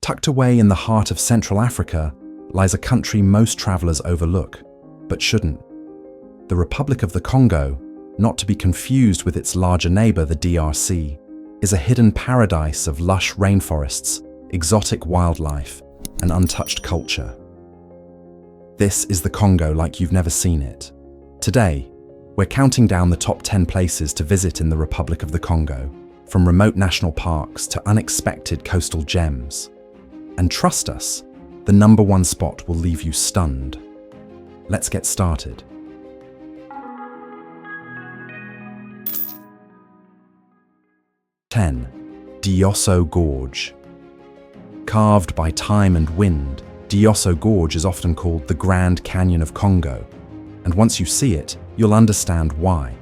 Tucked away in the heart of Central Africa lies a country most travelers overlook, but shouldn't. The Republic of the Congo, not to be confused with its larger neighbor, the DRC, is a hidden paradise of lush rainforests, exotic wildlife, and untouched culture. This is the Congo like you've never seen it. Today, we're counting down the top 10 places to visit in the Republic of the Congo, from remote national parks to unexpected coastal gems. And trust us, the number one spot will leave you stunned. Let's get started. Diosso Gorge. Carved by time and wind, Diosso Gorge is often called the Grand Canyon of Congo, and once you see it, you'll understand why.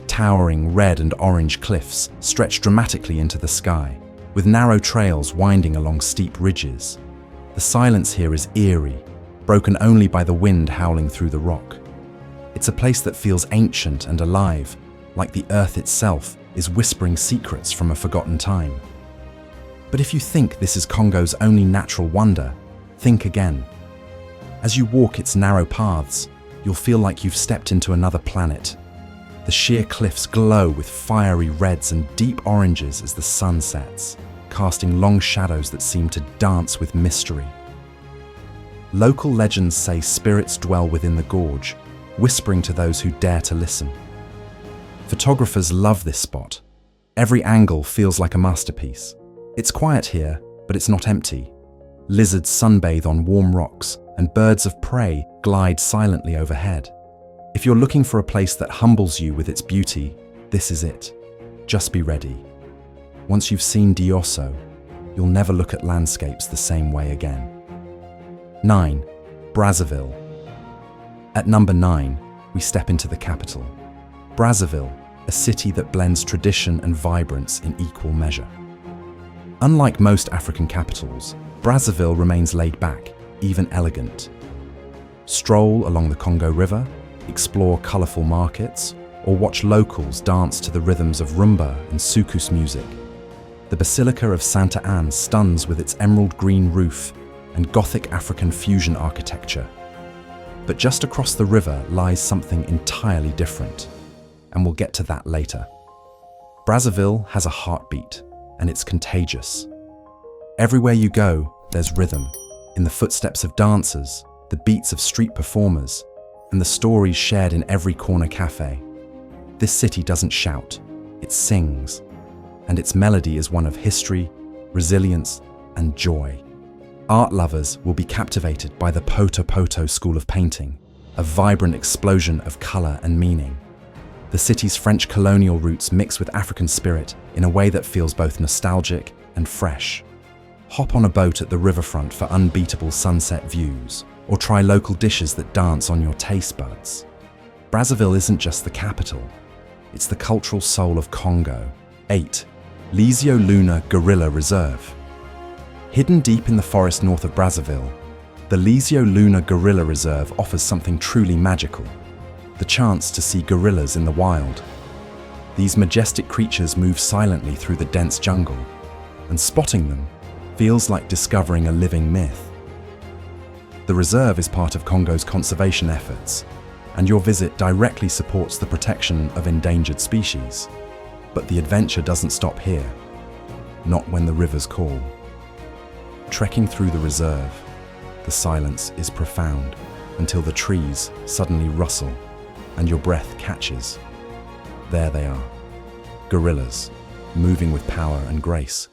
Towering red and orange cliffs stretch dramatically into the sky, with narrow trails winding along steep ridges. The silence here is eerie, broken only by the wind howling through the rock. It's a place that feels ancient and alive, like the earth itself is whispering secrets from a forgotten time. But if you think this is Congo's only natural wonder, think again. As you walk its narrow paths, you'll feel like you've stepped into another planet. The sheer cliffs glow with fiery reds and deep oranges as the sun sets, casting long shadows that seem to dance with mystery. Local legends say spirits dwell within the gorge, whispering to those who dare to listen. Photographers love this spot. Every angle feels like a masterpiece. It's quiet here, but it's not empty. Lizards sunbathe on warm rocks, and birds of prey glide silently overhead. If you're looking for a place that humbles you with its beauty, this is it. Just be ready. Once you've seen Diosso, you'll never look at landscapes the same way again. 9. Brazzaville. At number 9, we step into the capital. Brazzaville, a city that blends tradition and vibrance in equal measure. Unlike most African capitals, Brazzaville remains laid back, even elegant. Stroll along the Congo River, explore colourful markets, or watch locals dance to the rhythms of rumba and soukous music. The Basilique Sainte-Anne stuns with its emerald green roof and Gothic African fusion architecture. But just across the river lies something entirely different, and we'll get to that later. Brazzaville has a heartbeat, and it's contagious. Everywhere you go, there's rhythm, in the footsteps of dancers, the beats of street performers, and the stories shared in every corner cafe. This city doesn't shout, it sings, and its melody is one of history, resilience, and joy. Art lovers will be captivated by the Poto school of painting, a vibrant explosion of color and meaning. The city's French colonial roots mix with African spirit in a way that feels both nostalgic and fresh. Hop on a boat at the riverfront for unbeatable sunset views, or try local dishes that dance on your taste buds. Brazzaville isn't just the capital, it's the cultural soul of Congo. 8. Lesio-Louna Gorilla Reserve. Hidden deep in the forest north of Brazzaville, the Lesio-Louna Gorilla Reserve offers something truly magical: the chance to see gorillas in the wild. These majestic creatures move silently through the dense jungle, and spotting them feels like discovering a living myth. The reserve is part of Congo's conservation efforts, and your visit directly supports the protection of endangered species. But the adventure doesn't stop here, not when the rivers call. Trekking through the reserve, the silence is profound until the trees suddenly rustle and your breath catches. There they are, gorillas, moving with power and grace,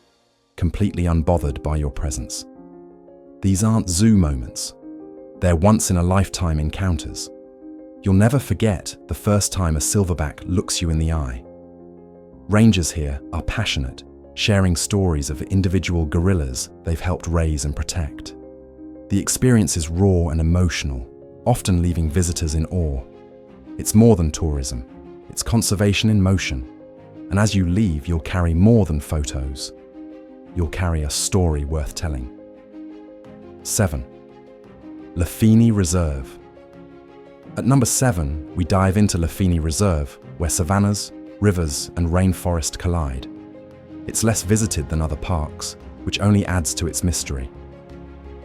completely unbothered by your presence. These aren't zoo moments. They're once-in-a-lifetime encounters. You'll never forget the first time a silverback looks you in the eye. Rangers here are passionate, sharing stories of individual gorillas they've helped raise and protect. The experience is raw and emotional, often leaving visitors in awe. It's more than tourism, it's conservation in motion. And as you leave, you'll carry more than photos. You'll carry a story worth telling. 7. Lufini Reserve. At number 7, we dive into Lufini Reserve, where savannas, rivers, and rainforest collide. It's less visited than other parks, which only adds to its mystery.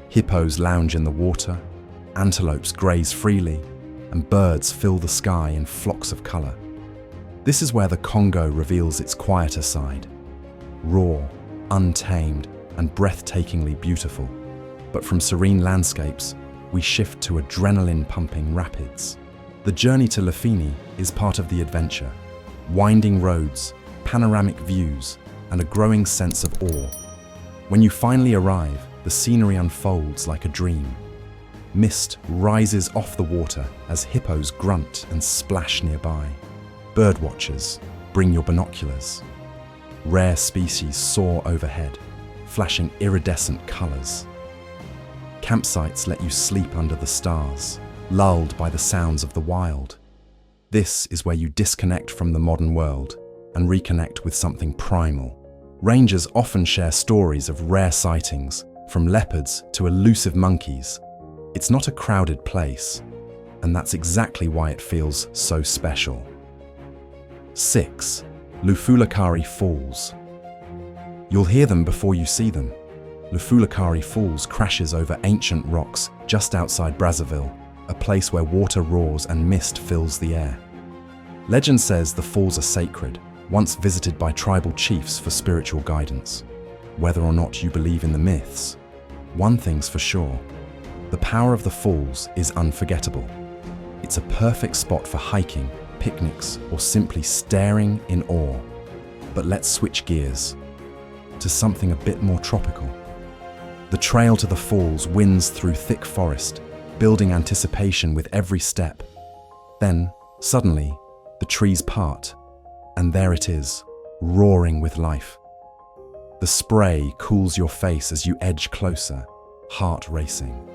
Hippos lounge in the water, antelopes graze freely, and birds fill the sky in flocks of color. This is where the Congo reveals its quieter side. Raw, untamed, and breathtakingly beautiful. But from serene landscapes, we shift to adrenaline-pumping rapids. The journey to Lufini is part of the adventure. Winding roads, panoramic views, and a growing sense of awe. When you finally arrive, the scenery unfolds like a dream. Mist rises off the water as hippos grunt and splash nearby. Birdwatchers, bring your binoculars. Rare species soar overhead, flashing iridescent colors. Campsites let you sleep under the stars, lulled by the sounds of the wild. This is where you disconnect from the modern world and reconnect with something primal. Rangers often share stories of rare sightings, from leopards to elusive monkeys. It's not a crowded place, and that's exactly why it feels so special. 6. Loufoulakari Falls. You'll hear them before you see them. Loufoulakari Falls crashes over ancient rocks just outside Brazzaville, a place where water roars and mist fills the air. Legend says the falls are sacred, once visited by tribal chiefs for spiritual guidance. Whether or not you believe in the myths, one thing's for sure: the power of the falls is unforgettable. It's a perfect spot for hiking, picnics, or simply staring in awe. But let's switch gears to something a bit more tropical. The trail to the falls winds through thick forest, building anticipation with every step. Then, suddenly, the trees part, and there it is, roaring with life. The spray cools your face as you edge closer, heart racing.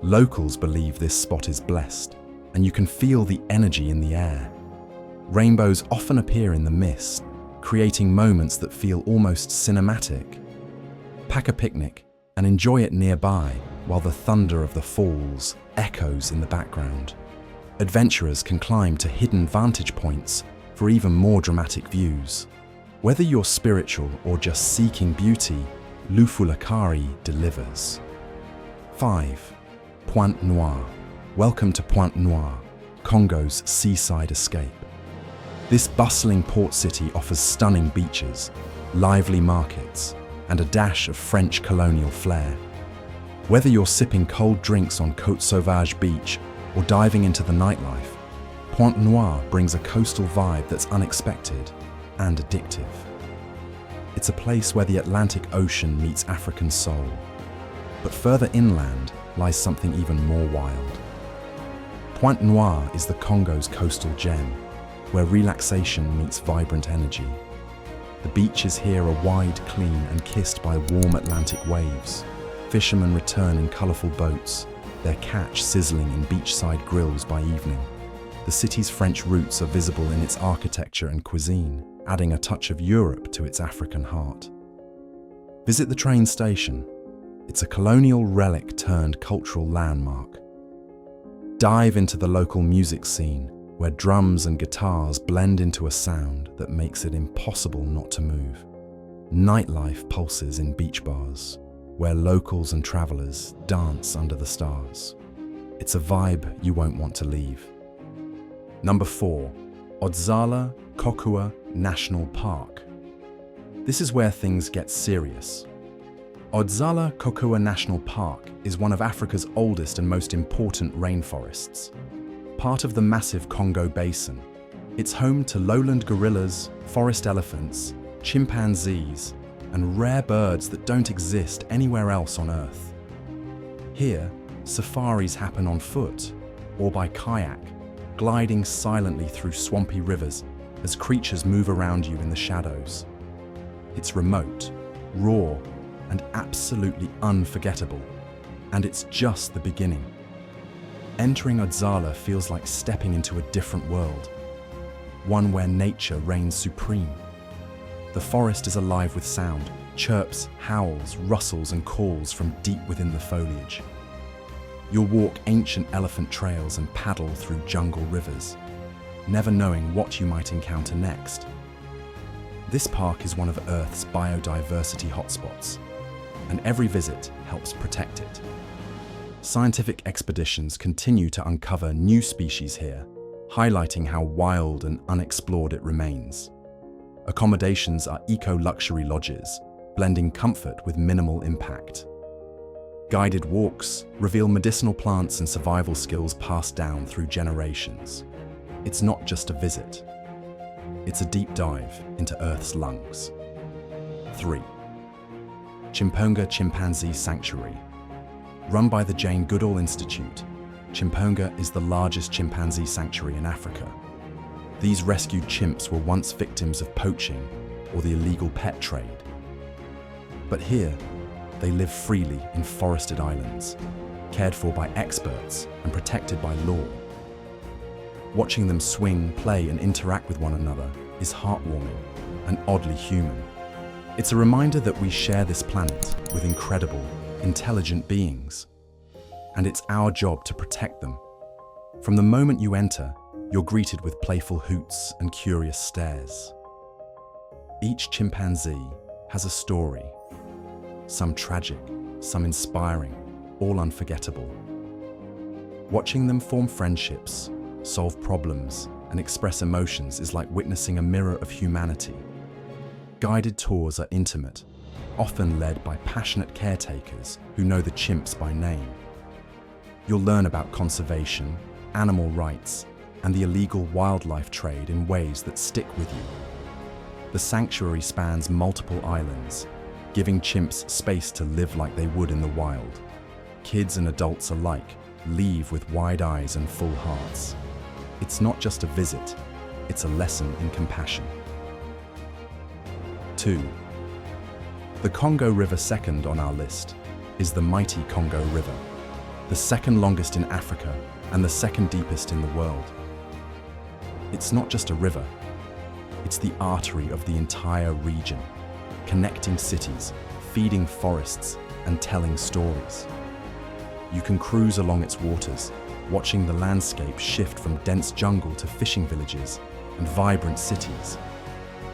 Locals believe this spot is blessed, and you can feel the energy in the air. Rainbows often appear in the mist, creating moments that feel almost cinematic. Pack a picnic and enjoy it nearby while the thunder of the falls echoes in the background. Adventurers can climb to hidden vantage points for even more dramatic views. Whether you're spiritual or just seeking beauty, Loufoulakari delivers. 5. Pointe Noire. Welcome to Pointe Noire, Congo's seaside escape. This bustling port city offers stunning beaches, lively markets, and a dash of French colonial flair. Whether you're sipping cold drinks on Côte Sauvage Beach or diving into the nightlife, Pointe Noire brings a coastal vibe that's unexpected and addictive. It's a place where the Atlantic Ocean meets African soul. But further inland lies something even more wild. Pointe Noire is the Congo's coastal gem, where relaxation meets vibrant energy. The beaches here are wide, clean, and kissed by warm Atlantic waves. Fishermen return in colourful boats, their catch sizzling in beachside grills by evening. The city's French roots are visible in its architecture and cuisine, adding a touch of Europe to its African heart. Visit the train station. It's a colonial relic turned cultural landmark. Dive into the local music scene, where drums and guitars blend into a sound that makes it impossible not to move. Nightlife pulses in beach bars, where locals and travelers dance under the stars. It's a vibe you won't want to leave. Number 4. Odzala-Kokoua National Park. This is where things get serious. Odzala-Kokoua National Park is one of Africa's oldest and most important rainforests. Part of the massive Congo Basin, it's home to lowland gorillas, forest elephants, chimpanzees, and rare birds that don't exist anywhere else on Earth. Here, safaris happen on foot or by kayak, gliding silently through swampy rivers as creatures move around you in the shadows. It's remote, raw, and absolutely unforgettable, and it's just the beginning. Entering Odzala feels like stepping into a different world, one where nature reigns supreme. The forest is alive with sound, chirps, howls, rustles, and calls from deep within the foliage. You'll walk ancient elephant trails and paddle through jungle rivers, never knowing what you might encounter next. This park is one of Earth's biodiversity hotspots, and every visit helps protect it. Scientific expeditions continue to uncover new species here, highlighting how wild and unexplored it remains. Accommodations are eco-luxury lodges, blending comfort with minimal impact. Guided walks reveal medicinal plants and survival skills passed down through generations. It's not just a visit. It's a deep dive into Earth's lungs. 3. Chimponga Chimpanzee Sanctuary. Run by the Jane Goodall Institute, Chimponga is the largest chimpanzee sanctuary in Africa. These rescued chimps were once victims of poaching or the illegal pet trade. But here, they live freely in forested islands, cared for by experts and protected by law. Watching them swing, play, and interact with one another is heartwarming and oddly human. It's a reminder that we share this planet with incredible, intelligent beings, and it's our job to protect them. From the moment you enter, you're greeted with playful hoots and curious stares. Each chimpanzee has a story, some tragic, some inspiring, all unforgettable. Watching them form friendships, solve problems, and express emotions is like witnessing a mirror of humanity. Guided tours are intimate, often led by passionate caretakers who know the chimps by name. You'll learn about conservation, animal rights, and the illegal wildlife trade in ways that stick with you. The sanctuary spans multiple islands, giving chimps space to live like they would in the wild. Kids and adults alike leave with wide eyes and full hearts. It's not just a visit, it's a lesson in compassion. 2. The Congo River. Second on our list is the mighty Congo River, the second longest in Africa and the second deepest in the world. It's not just a river, it's the artery of the entire region, connecting cities, feeding forests, and telling stories. You can cruise along its waters, watching the landscape shift from dense jungle to fishing villages and vibrant cities.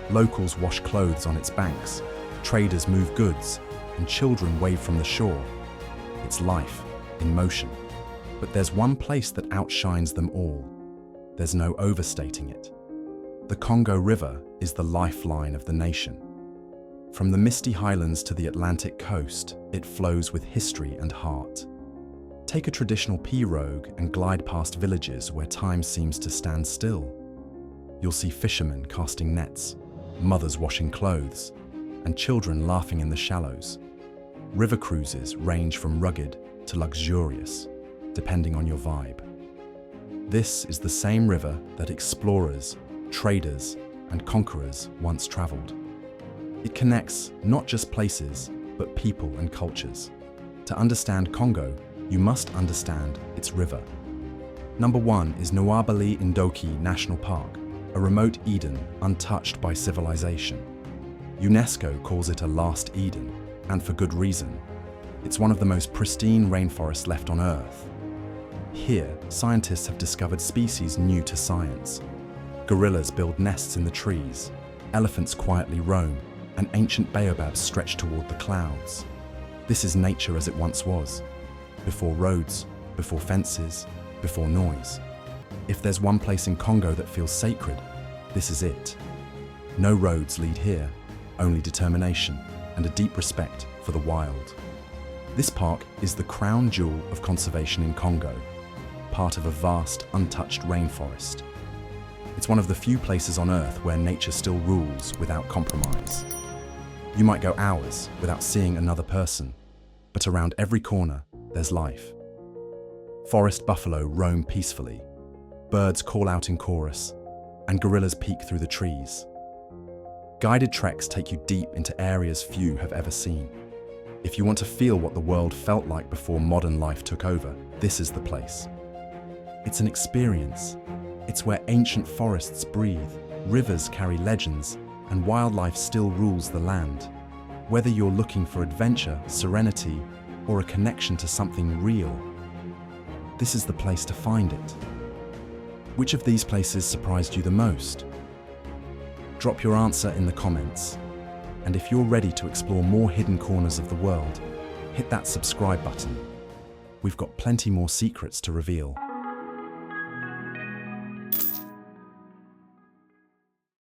Locals wash clothes on its banks, traders move goods, and children wave from the shore. It's life in motion. But there's one place that outshines them all. There's no overstating it. The Congo River is the lifeline of the nation. From the misty highlands to the Atlantic coast, it flows with history and heart. Take a traditional pirogue and glide past villages where time seems to stand still. You'll see fishermen casting nets, mothers washing clothes, and children laughing in the shallows. River cruises range from rugged to luxurious, depending on your vibe. This is the same river that explorers, traders, and conquerors once traveled. It connects not just places, but people and cultures. To understand Congo, you must understand its river. Number 1 is Loufoulakari National Park, a remote Eden untouched by civilization. UNESCO calls it a last Eden, and for good reason. It's one of the most pristine rainforests left on Earth. Here, scientists have discovered species new to science. Gorillas build nests in the trees, elephants quietly roam, and ancient baobabs stretch toward the clouds. This is nature as it once was, before roads, before fences, before noise. If there's one place in Congo that feels sacred, this is it. No roads lead here, only determination and a deep respect for the wild. This park is the crown jewel of conservation in Congo, part of a vast, untouched rainforest. It's one of the few places on Earth where nature still rules without compromise. You might go hours without seeing another person, but around every corner, there's life. Forest buffalo roam peacefully, birds call out in chorus, and gorillas peek through the trees. Guided treks take you deep into areas few have ever seen. If you want to feel what the world felt like before modern life took over, this is the place. It's an experience. It's where ancient forests breathe, rivers carry legends, and wildlife still rules the land. Whether you're looking for adventure, serenity, or a connection to something real, this is the place to find it. Which of these places surprised you the most? Drop your answer in the comments. And if you're ready to explore more hidden corners of the world, hit that subscribe button. We've got plenty more secrets to reveal.